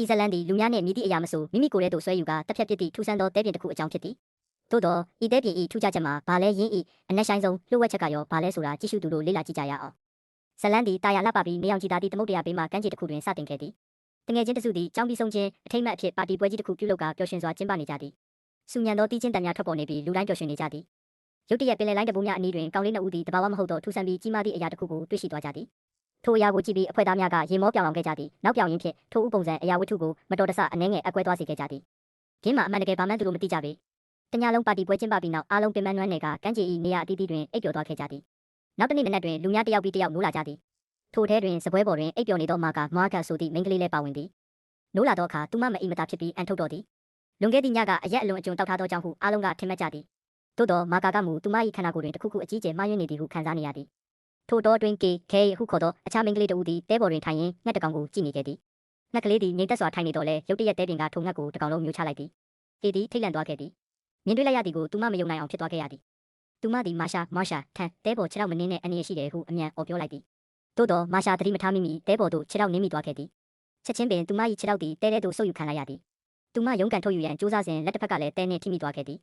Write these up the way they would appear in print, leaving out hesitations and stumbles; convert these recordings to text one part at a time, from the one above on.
ဤဇလန်သည်လူများနှင့်မြည်သည့်အရာမဆိုမိမိကိုယ်ထဲသို့ဆွဲယူကာတပ်ဖြတ်ပစ်သည့်ထူးဆန်းသောတဲပြင်တစ်ခုအကြောင်းဖြစ်သည်သို့သောဤတဲပြင်ဤထူးခြားချက်မှာဘာလဲရင်းဤအနက်ဆိုင်ဆုံးလှုပ်ဝက်ချက်ကရောဘာလဲဆိုတာကြည့်ရှုသူတို့လေ့လာကြည့်ကြရအောင်ဇလန်သည်တာယာလှပပြီးနေအောင်ကြည်သာသည့်သမုဒ္ဒရာဘေးမှကမ်းခြေတစ်ခုတွင်စတင်ခဲ့သည်တငယ်ချင်းတစုသည်ကြောင်းပြီးဆုံးခြင်းအထိမ်းအမှတ်အဖြစ်ပါတီပွဲကြီးတစ်ခုပြုလုပ်ကာပျော်ရွှင်စွာကျင်းပနေကြသည်စူညံသောတီးချင်းတန်များထွက်ပေါ်နေပြီးလူတိုင်းပျော်ရွှင်နေကြသည်ရုတ်တရက်ပင်လယ်လိုင်းတဘိုးများအနီးတွင်ကောင်လေးနှစ်ဦးသည်တဘာဝမဟုတ်သောထူဆန်းပြီးကြီးမားသည့်အရာတစ်ခုကိုတွေ့ရှိသွားကြသည်ထိုအရာကိုကြည့်ပြီးအဖွဲ့သားများကရေမောပြောင်အောင်ခဲ့ကြသည်နောက်ပြောင်ရင်းဖြင့်ထိုဥပုံစံအရာဝတ္ထုကိုမတော်တဆအနှဲငယ်အကွဲသွားစေခဲ့ကြသည်ခင်းမှာအမှန်တကယ်ဘာမှန်းသူတို့မသိကြပေတညလုံးပါတီပွဲကျင်းပပြီးနောက်အားလုံးပင်ပန်းနွမ်းနယ်ကကမ်းခြေ၏နေရာအသီးသီးတွင်အိပ်ပျော်သွားခဲ့ကြသည်နောက်တစ်နေ့မနက်တွင်လူများတစ်ယောက်ပြီးတစ်ယောက်နိုးလာကြသည်ထိုထဲတွင်စပွဲပေါ်တွင်အိပ်ပျော်နေသောမာကဆိုသည့်မိန်းကလေးလည်းပါဝင်သည်နိုးလာသောအခါသူမမအိမ်မသာဖြစ်ပြီးအန်ထုတ်တော်သည်လွန်ခဲ့သည့်ညကအရက်အလွန်အကျွံတောက်ထားသောကြောင့်ဟုအားလုံးကထင်မှတ်ကြသည်သို့သောမာကမူသူမ၏ခန္ဓာကိုယ်တွင်တစ်ခုခုအကြီးကျယ်မှားယွင်းနေသည်ဟုခံစားနေရသည်ထိုတော့တွင်ကေခဲဟုခေါ်သောအခြားမိန်းကလေးတဦးသည်တဲပေါ်တွင်ထိုင်ရင်းငှက်တကောင်ကိုကြည့်နေခဲ့သည်ငှက်ကလေးသည်ငြိမ်သက်စွာထိုင်နေတော့လဲရုတ်တရက်တဲပြင်ကထိုငှက်ကိုတကောင်လုံးမျိုးချလိုက်သည်ကေသည်ထိတ်လန့်သွားခဲ့သည်မြင်တွေ့လိုက်ရသည်ကိုသူမမယုံနိုင်အောင်ဖြစ်သွားခဲ့ရသည်သူမသည်မာရှာထန်တဲပေါ်ခြေထောက်မနှင်းနဲ့အနည်းရှိတယ်ဟုအမြန်အော်ပြောလိုက်သည်သို့သောမာရှာသတိမထားမိမီတဲပေါ်သို့ခြေထောက်နင်းမိသွားခဲ့သည်ချက်ချင်းပင်သူမ၏ခြေထောက်သည်တဲထဲသို့ဆုပ်ယူခံလိုက်ရသည်သူမရုန်းကန်ထုတ်ယူရန်ကြိုးစားစဉ်လက်တစ်ဖက်ကလည်းတဲနှင့်ထိမိသွားခဲ့သည်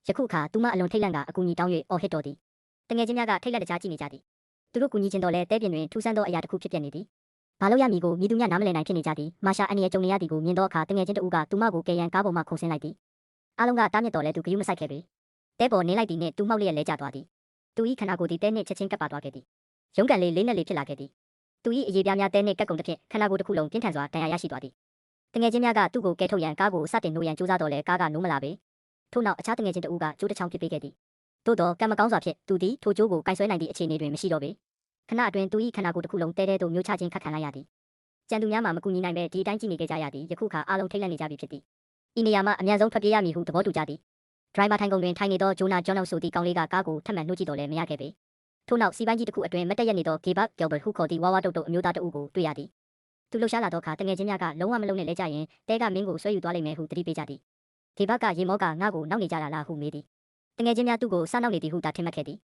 ယခုအခါသူမအလွန်ထိတ်လန့်ကအကူအညီတောင်း၍အော်ဟစ်တော်သည်တငယ်ချင်းများကထိတ်လန့်တကြားကြည့်နေကြသည်သူတို့ကူညီခြင်းတော်လဲတဲပြင်တွင်ထူးဆန်းသောအရာတစ်ခုဖြစ်ပျက်နေသည်ဘာလို့ရမည်ကိုမြည်သူများနားမလည်နိုင်ဖြစ်နေကြသည်မာရှာအန်ရဲ့ကြုံနေရသည်ကိုမြင်သောအခါတငယ်ချင်းတဦးကသူမကိုကယ်ရန်ကားပေါ်မှခုန်ဆင်းလိုက်သည်အားလုံးကတားမြစ်တော်လဲသူဂရုမစိုက်ခဲ့ပေတဲပေါ်နင်းလိုက်သည်နှင့်သူမှောက်လျက်လဲကျသွားသည်သူ၏ခန္ဓာကိုယ်သည်တဲနှင့်ချက်ချင်းကပ်ပါသွားခဲ့သည်ရုန်းကန်လေးလေးနက်လေးဖြစ်လာခဲ့သည်သူ၏အရေးပြားများတဲနှင့်ကပ်ကုန်သဖြင့်ခန္ဓာကိုယ်တစ်ခုလုံးပြင်းထန်စွာဒဏ်ရာရရှိသွားသည်တငယ်ချင်းများကသူ့ကိုကယ်ထုတ်ရန်ကားကိုစတင်နှိုးရန်ကြိုးစားတော်လဲကားကနိုးမလာပေထို့နောက်အခြားတငယ်ချင်းတဦးကကျိုးတစ်ချောင်းဖြစ်ပေးခဲ့သည်သို့သောကံမကောင်းစွာဖြင့်သူသည်ထိုကျိုးကိုကင်ဆွဲနိုင်သည့်အခြေအနေတွင်မရှိတော့ပေခဏအတွင်းသူ၏ခန္ဓာကိုယ်တစ်ခုလုံးတဲတဲသို့မျိုးချခြင်းခတ်ခံလိုက်ရသည်ကြံသူများမှမကူညီနိုင်ပဲဒီအတိုင်းကြည့်နေကြရသည်ယခုခါအားလုံးထိတ်လန့်နေကြပြီဖြစ်သည်ဤနေရာမှာအများဆုံးထွက်ပြေးရမည်ဟုသဘောတူကြသည်ဒရိုင်ဘာထိုင်ကုန်တွင်ထိုင်နေသောဂျိုနာဂျွန်နောက်ဆိုသည့်ကောင်လေးကကားကိုထပ်မံနှုတ်ကြည့်တော်လဲမရခဲ့ပေထို့နောက်စီပိုင်းကြီးတစ်ခုအတွင်းမတက်ရက်နေသောဂေဘတ်ဂယ်ဘတ်ဟုခေါ်သည့်ဝါဝါတုတ်တုတ်အမျိုးသားတဦးကိုတွေ့ရသည်သူလှုပ်ရှားလာသောအခါတငယ်ချင်းများကလုံးဝမလုံးနဲ့လဲကြရင်တဲကမင်းကိုဆွဲယူသွားလိမ့်မယ်ဟုသတိပေးကြသည်ဂေဘတ်ကရေမောကငါ့ကိုနောက်နေကြတာလားဟုမေးသည်တငယ်ချင်းများသူ့ကိုစားနောက်နေသည်ဟုသာထင်မှတ်ခဲ့သည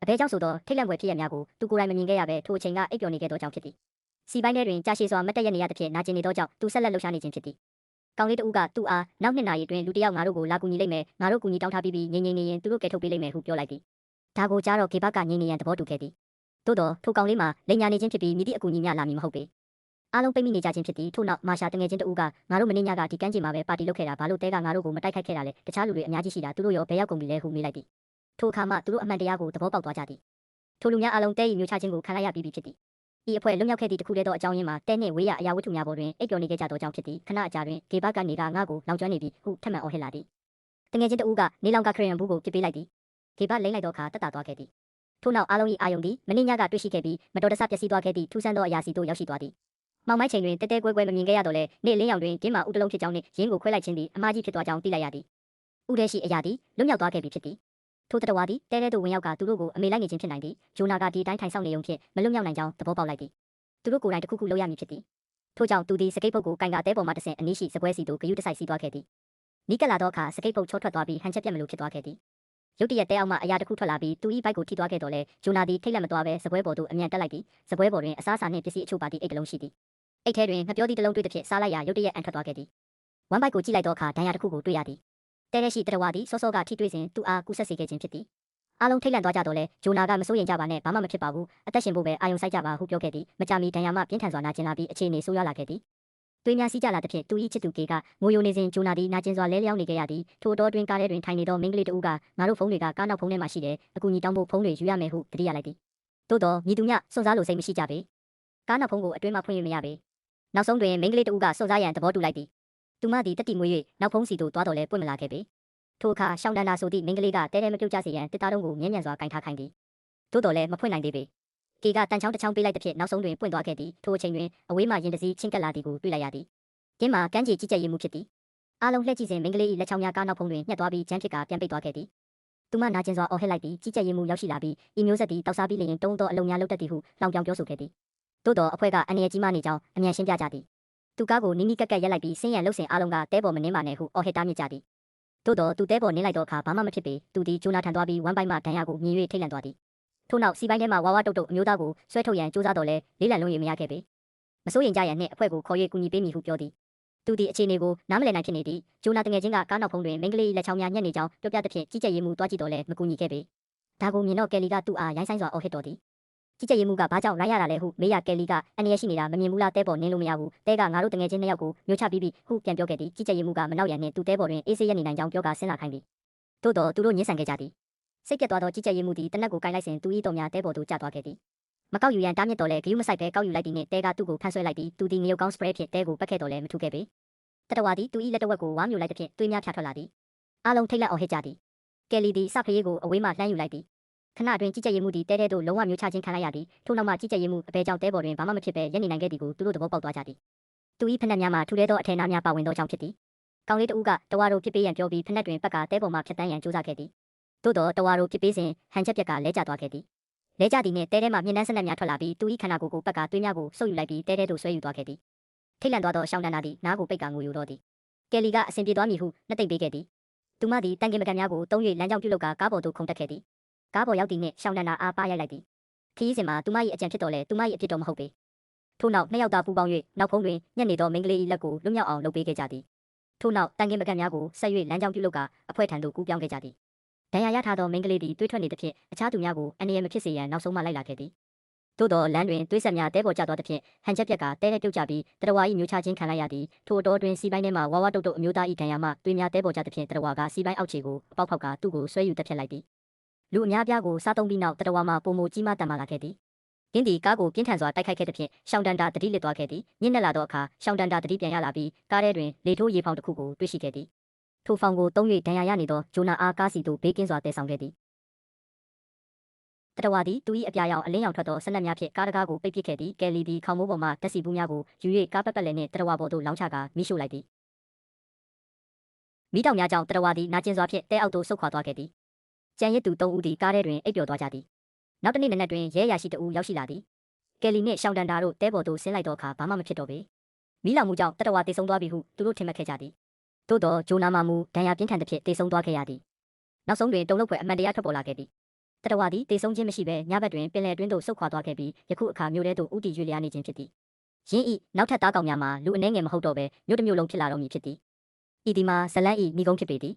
်အဘဲကြောင့်ဆိုသောထိတ်လန့်ဖွယ်ဖြစ်ရများကိုသူကိုယ်တိုင်မမြင်ခဲ့ရဘဲထိုအချိန်ကအိပ်ပျော်နေခဲ့သောကြောင့်ဖြစ်သည်စီပိုင်းထဲတွင်ကြာရှည်စွာမတက်ရက်နေရသဖြင့်နာကျင်နေသောကြောင့်သူဆက်လက်လှုပ်ရှားနေခြင်းဖြစ်သည်ကောင်လေးတဦးကသူ့အားနောက်2 နာရီအတွင်းလူတစ်ယောက်ငါတို့ကိုလာကူညီလိမ့်မယ်ငါတို့ကူညီတောင်းထားပြီးငြိမ်နေရင်သူတို့ကယ်ထုတ်ပေးလိမ့်မယ်ဟုပြောလိုက်သည်ဒါကိုကြားတော့ဂေဘတ်ကငြိမ်နေရန်သဘောတူခဲ့သည်သို့တော့ထိုကောင်လေးမှာလိန်ညာနေခြင်းဖြစ်ပြီးမိသည့်အကူအညီများလာမည်မဟုတ်ပေအားလုံးပိတ်မိနေကြခြင်းဖြစ်သည်ထို့နောက်မာရှာတငယ်ချင်းတဦးကငါတို့မင်းညကဒီကမ်းခြေမှာပဲပါတီလုပ်ခဲ့တာဘာလို့တဲကငါတို့ကိုမတိုက်ခိုက်ခဲ့တာလဲတခြားလူတွေအများကြီးရှိတာသူတို့ရောဘယ်ရောက်ကုန်ပြီလဲဟုမေးလိုက်သည်ထိုအခါမှသူတို့အမှန်တရားကိုသဘောပေါက်သွားကြသည်ထိုလူများအားလုံးတဲရီမျိုးချခြင်းကိုခံလိုက်ရပြီးဖြစ်သည်ဤအဖွဲ့လွတ်မြောက်ခဲ့သည့်တခုတည်းသောအကြောင်းရင်းမှာတဲနှင့်ဝေးရအရာဝတ္ထုများပေါ်တွင်အိပ်ပျော်နေခဲ့ကြသောကြောင့်ဖြစ်သည်ခဏအကြာတွင်ဂေဘတ်ကနေကငါ့ကိုလောင်ကျွမ်းနေပြီဟုထပ်မံအော်ဟစ်လာသည်တငယ်ချင်းတဦးကနေလောင်ကခရယံဘူးကိုပြစ်ပေးလိုက်သည်ဂေဘတ်လိမ့်လိုက်သောအခါတက်တာသွားခဲ့သည်ထို့နောက်အားလုံး၏အာယုံသည်မနေ့ညကတွေ့ရှိခဲ့ပြီးမတော်တဆပျက်စီးသွားခဲ့သည့်ထူးဆန်းသောအရာစီသို့ရောက်ရှိသွားသည်မောင်မိုက်ချိန်တွင်တဲတဲကွဲကွဲမမြင်ခဲ့ရတော့လဲနေ့လင်းရောင်တွင်ကင်းမာဥတလုံးဖြစ်ကြောင်းနှင့်ရင်းကိုခွဲလိုက်ခြင်းသည်အမှားကြီးဖြစ်သွားကြောင်းသိလိုက်ရသည်ဥထဲရှိအရာသည်လွတ်မြောက်သွားခဲ့ပြီဖြစ်သည်ထိုတတဝါသည်တဲတဲသို့ဝင်ရောက်ကသူတို့ကိုအမေလိုက်နေခြင်းဖြစ်နိုင်သည်ဂျိုနာကဒီအတိုင်းထိုင်ဆောင်နေုံဖြင့်မလွတ်မြောက်နိုင်ကြောင်းသဘောပေါက်လိုက်သည်သူတို့ကိုယ်တိုင်တစ်ခုခုလုပ်ရမည်ဖြစ်သည်ထို့ကြောင့်သူသည်စကိတ်ပုတ်ကိုကင်ကအသေးပေါ်မှတဆင့်အနည်းရှိစပွဲစီသို့ဂယုတစိုက်စီးသွားခဲ့သည်နီးကပ်လာသောအခါစကိတ်ပုတ်ချောထွက်သွားပြီးဟန်ချက်ပြတ်မလို့ဖြစ်သွားခဲ့သည်ရုတ်တရက်တဲအောက်မှအရာတစ်ခုထွက်လာပြီးသူ၏ဘိုက်ကိုထိသွားခဲ့တော့လဲဂျိုနာသည်ထိတ်လန့်မသွားဘဲစပွဲပေါ်သို့အမြန်တက်လိုက်သည်စပွဲပေါ်တွင်အစားအစာနှင့်ပစ္စည်းအချို့ပါသည့်အိတ်တစ်လုံးရှိသည်အိတ်ထဲတွင်ငှက်ပြောသည့်တစ်လုံးတွေ့သဖြင့်စားလိုက်ရာရုတ်တရက်အန်ထွက်သွားခဲ့သည်ဝမ်ဘိုက်ကိုကြည့်လိုက်သောအခါဒဏ်ရာတစ်ခုကိုတွေ့ရသည်တဲထဲရှိတရဝါသည်စောစောကထိတွေ့စဉ်သူ့အားကူးဆက်စေခဲ့ခြင်းဖြစ်သည်အားလုံးထိတ်လန့်သွားကြတော့လဲဂျိုနာကမစိုးရိမ်ကြပါနဲ့ဘာမှမဖြစ်ပါဘူးအသက်ရှင်ဖို့ပဲအာယုံစိုက်ကြပါဟုပြောခဲ့သည်မကြမီဒဏ်ရာမှပြင်းထန်စွာနာကျင်လာပြီးအခြေအနေဆိုးရွားလာခဲ့သည်သွေးများစီးကြလာသဖြင့်သူ၏ချစ်သူကေကငိုယိုနေစဉ်ဂျိုနာသည်နာကျင်စွာလဲလျောင်းနေခဲ့ရသည်ထိုအတော်တွင်ကားထဲတွင်ထိုင်နေသောမိန်းကလေးတဦးကငါတို့ဖုန်းတွေကကားနောက်ဖုန်းထဲမှာရှိတယ်အကူအညီတောင်းဖို့ဖုန်းတွေယူရမယ်ဟုတတိယလိုက်သည်သို့တော့မြည်သူမျှစွန့်စားလိုစိတ်မရှိကြပေကားနောက်ဖုန်းကိုအတွင်းမှာဖွင့်ရမရပေနောက်ဆုံးတွင်မိန်းကလေးတဦးကစွန့်စားရန်သဘောတူလိုက်သည်သူမသည်တက်တီမွေး၍နောက်ဖုန်းစီသို့သွားတော်လဲပွင့်မလာခဲ့ပေထိုအခါရှောင်းတန်တာဆိုသည့်မိန်းကလေးကတဲတဲမပြုတ်ကြစေရန်တစ်သားတုံးကိုမြဲမြံစွာကင်ထားခိုင်းသည်သို့တော်လည်းမဖွင့်နိုင်သေးပေကေကတန်ချောင်းတစ်ချောင်းပေးလိုက်သဖြင့်နောက်ဆုံးတွင်ပွင့်သွားခဲ့သည်ထိုအချိန်တွင်အဝေးမှရင်တစည်းချင်းကပ်လာသည်ကိုတွေ့လိုက်ရသည်ကင်းမှာကမ်းခြေကြီးကြပ်ရေးမှုဖြစ်သည်အားလုံးလှည့်ကြည့်စဉ်မိန်းကလေး၏လက်ချောင်းများကားနောက်ဖုံးတွင်ညှက်သွားပြီးဂျမ်းဖြစ်ကပြန်ပိတ်သွားခဲ့သည်သူမနာကျင်စွာအော်ဟစ်လိုက်ပြီးကြီးကြပ်ရေးမှုရောက်ရှိလာပြီးဤမျိုးဆက်သည်တောက်စားပြီးလျင်တုံးသောအလုံးများလုပ်တတ်သည်ဟုလောင်ပြောင်ပြောဆိုခဲ့သည်သို့တော်အဖွဲ့ကအန်ရကြီးမနေကြောင်းအမြန်ရှင်းပြကြသည်သူကားကိုနီးနီးကပ်ကပ်ရက်လိုက်ပြီးဆင်းရန်လှုပ်ဆင်အားလုံးကတဲပေါ်မနှင်းပါနဲ့ဟုအော်ဟစ်တားမြစ်ကြသည်သို့တော်သူတဲပေါ်နင်းလိုက်သောအခါဘာမှမဖြစ်ပေသူသည်ဂျိုနာထန်သွားပြီးဝမ်ပိုင်မှဒဏ်ရာကိုမြင်၍ထိတ်လန့်သွားသည်ထို့နောက်စီပိုင်းထဲမှဝါဝါတုတ်တုတ်အမျိုးသားကိုဆွဲထုတ်ရန်ကြိုးစားတော်လဲလေးလံလုံး၍မရခဲ့ပေမစိုးရင်ကြရန်နှင့်အဖွဲ့ကိုခေါ်၍ကူညီပေးမည်ဟုပြောသည် သူဒီအခြေအနေကိုနားမလည်နိုင်ဖြစ်နေသည်ဂျိုနာတငယ်ချင်းကကားနောက်ဖုံးတွင်မိန်းကလေးလက်ချောင်းများညက်နေကြောင်းပြောပြသဖြင့်ကြီးကြပ်ရေးမှုတွားကြည့်တော့လဲမကူညီခဲ့ပေဒါကိုမြင်တော့ကယ်လီကသူ့အားရိုင်းဆိုင်စွာအော်ဟစ်တော်သည်ကြီးကြပ်ရေးမှုကဘာကြောင့်လိုက်ရတာလဲဟုမေးရကယ်လီကအန်ရရှိနေတာမမြင်ဘူးလားတဲပေါ်နင်းလို့မရဘူးတဲကငါတို့တငယ်ချင်းနှစ်ယောက်ကိုမျိုးချပြီးပြီဟုပြန်ပြောခဲ့သည်ကြီးကြပ်ရေးမှုကမနောက်ရန်နှင့်သူ့တဲပေါ်တွင်အေးဆေးရနေနိုင်ကြောင်းပြောကာဆင်းလာခိုင်းသည်သို့တော့သူတို့ညှင်းဆန်ခဲ့ကြသည်စိတ်ပြတ်သွားသောကြီးကြပ်ရေးမှုသည်တနက်ကိုကိုင်လိုက်စဉ်သူ၏တော်များတဲပေါ်သို့ကျသွားခဲ့သည်မကောက်ယူရန်တားမြစ်တော်လဲဂယုမဆိုင်ပဲကောက်ယူလိုက်သည်နှင့်တဲကသူ့ကိုဖမ်းဆွဲလိုက်သည်သူသည်ငရုတ်ကောင်းစပရေးဖြင့်တဲကိုပတ်ခဲ့တော်လဲမထူခဲ့ပေတတဝါသည်သူ၏လက်တဝက်ကိုဝါမျိုးလိုက်သဖြင့်သွေးများဖြာထွက်လာသည်အားလုံးထိတ်လန့်အော်ဟစ်ကြသည်ကယ်လီသည်စခရီးကိုအဝေးမှလှမ်းယူလိုက်သည်ခဏအတွင်းကြီးကြပ်ရေးမှုသည်တဲတဲသို့လုံးဝမျိုးချခြင်းခံလိုက်ရသည်ထို့နောက်မှကြီးကြပ်ရေးမှုအဘဲကြောင့်တဲပေါ်တွင်ဘာမှမဖြစ်ပဲရပ်နေနိုင်ခဲ့သည်ကိုသူတို့သဘောပေါက်သွားကြသည်သူ၏ဖက်နှက်များမှာထူထဲသောအထည်နားများပါဝင်သောကြောင့်ဖြစ်သည်ကောင်လေးတဦးကတဝါတို့ဖြစ်ပေးရန်ပြောပြီးဖက်နှက်တွင်ပတ်ကတဲပေါ်မှဖြတ်တန်းရန်ကြိုးစားခဲ့သည်သို့တော့တဝါတို့ဖြစ်ပေးစဉ်ဟန်ချက်ပြက်ကလဲကျသွားခဲ့သည်လဲကျသည်နှင့်တဲထဲမှမြင်းနှန်းစနက်များထွက်လာပြီးသူ၏ခန္ဓာကိုယ်ကိုပတ်ကသွေးများကိုဆုပ်ယူလိုက်ပြီးတဲထဲသို့ဆွဲယူသွားခဲ့သည်ထိတ်လန့်သွားသောရှောင်းတန်းနာသည်နားကိုပိတ်ကငိုယိုတော့သည်ကယ်လီကအစဉ်ပြေသွားမည်ဟုနှက်သိမ့်ပေးခဲ့သည်သူမသည်တန်ကင်မကန်များကိုတုံး၍လမ်းကြောင်းပြုတ်လောက်ကကားပေါ်သို့ခုန်တက်ခဲ့သည်ကားပေါ်ရောက်သည်နှင့်ရှောင်းတန်းနာအားပါရိုက်လိုက်သည်ခရီးစဉ်မှာသူမ၏အကြံဖြစ်တော်လဲသူမ၏အဖြစ်တော်မဟုတ်ပေထို့နောက်နှစ်ယောက်သားပူပေါင်း၍နောက်ဖုံးတွင်ညက်နေသောမိန်းကလေး၏လက်ကိုလွတ်မြောက်အောင်လုပ်ပေးခဲ့ကြသည်ထို့နောက်တန်ကင်မကန်များကိုဆက်၍လမ်းကြောင်းပြုတ်လောက်ကအဖွဲ့ထံသို့ကူးပြောင်းခဲ့ကြသည်ဒဏ်ရာရထားသောမိန်းကလေးသည်တွေးထွက်နေသဖြင့်အခြားသူများကိုအန္တရာယ်မဖြစ်စေရန်နောက်ဆုံးမှလိုက်လာခဲ့သည်သို့တော်လမ်းတွင်သွေးဆက်များတဲပေါ်ကျသွားသဖြင့်ဟန်ချက်ပြက်ကတဲထဲပြုတ်ကျပြီးတရဝါ၏မျိုးချခြင်းခံလိုက်ရသည်ထိုအတော်တွင်စီပိုင်းထဲမှဝါဝတုတ်တုတ်အမျိုးသား၏ဒဏ်ရာမှသွေးများတဲပေါ်ကျသဖြင့်တရဝါကစီပိုင်းအောက်ခြေကိုအပေါက်ဖောက်ကသူ့ကိုဆွဲယူတက်ဖြတ်လိုက်သည်လူအများပြားကိုစားသုံးပြီးနောက်တရဝါမှပုံမကြီးမတန်မာလာခဲ့သည်ကင်းဒီကားကိုပြင်းထန်စွာတိုက်ခိုက်ခဲ့သဖြင့်ရှောင်းတန်တာတတိလစ်သွားခဲ့သည်ညှင်းနှက်လာသောအခါရှောင်းတန်တာတတိပြန်ရလာပြီးကားထဲတွင်လေထိုးရေဖောင်တစ်ခုကိုတွေ့ရှိခဲ့သည်ထိုဖောင်ကိုသုံး၍ဒဏ်ရာရနေသောဂျိုနာအားကားစီသို့ဘေးကင်းစွာတည်ဆောင်ခဲ့သည်တတဝါသည်သူ၏အပြာရောင်အလင်းရောင်ထွက်သောဆက်နက်များဖြင့်ကားတကားကိုပိတ်ပစ်ခဲ့သည်ကယ်လီသည်ခေါင်းမိုးပေါ်မှဓာတ်ဆီဘူးများကိုယူ၍ကားပတ်ပတ်လည်နှင့်တတဝါပေါ်သို့လောင်းချကာမိရှို့လိုက်သည်မိတောင်များကြောင့်တတဝါသည်နာကျင်စွာဖြင့်တဲအောက်သို့ဆုတ်ခွာသွားခဲ့သည်ကြံရစ်သူ၃ဦးသည်ကားထဲတွင်အိပ်ပျော်သွားကြသည်နောက်တစ်နေ့နံနက်တွင်ရဲရရှိတဦးရောက်ရှိလာသည်ကယ်လီနှင့်ရှောင်းတန်တာတို့တဲပေါ်သို့ဆင်းလိုက်သောအခါဘာမှမဖြစ်တော့ပေမိလောင်မှုကြောင့်တတဝါတေဆုံးသွားပြီဟုသူတို့ထင်မှတ်ခဲ့ကြသည်သို့သောဂျိုနာမာမူဒဏ်ရာပြင်းထန်သဖြင့်တေဆုံးသွားခဲ့ရသည်နောက်ဆုံးတွင်တုံလုပ်ဖွယ်အမှန်တရားထွက်ပေါ်လာခဲ့သည်တတဝါသည်တေဆုံးခြင်းမရှိဘဲညဘက်တွင်ပင်လယ်တွင်းသို့ဆုတ်ခွာသွားခဲ့ပြီးယခုအခါမြို့ထဲသို့ဥတီရွေ့လျားနေခြင်းဖြစ်သည်ယင်းဤနောက်ထပ်သားကောင်များမှာလူအနှဲငယ်မဟုတ်တော့ဘဲမြို့တစ်မြို့လုံးဖြစ်လာတော့မည်ဖြစ်သည်ဤဒီမှာဇလန်းဤမိကုန်းဖြစ်ပေသည်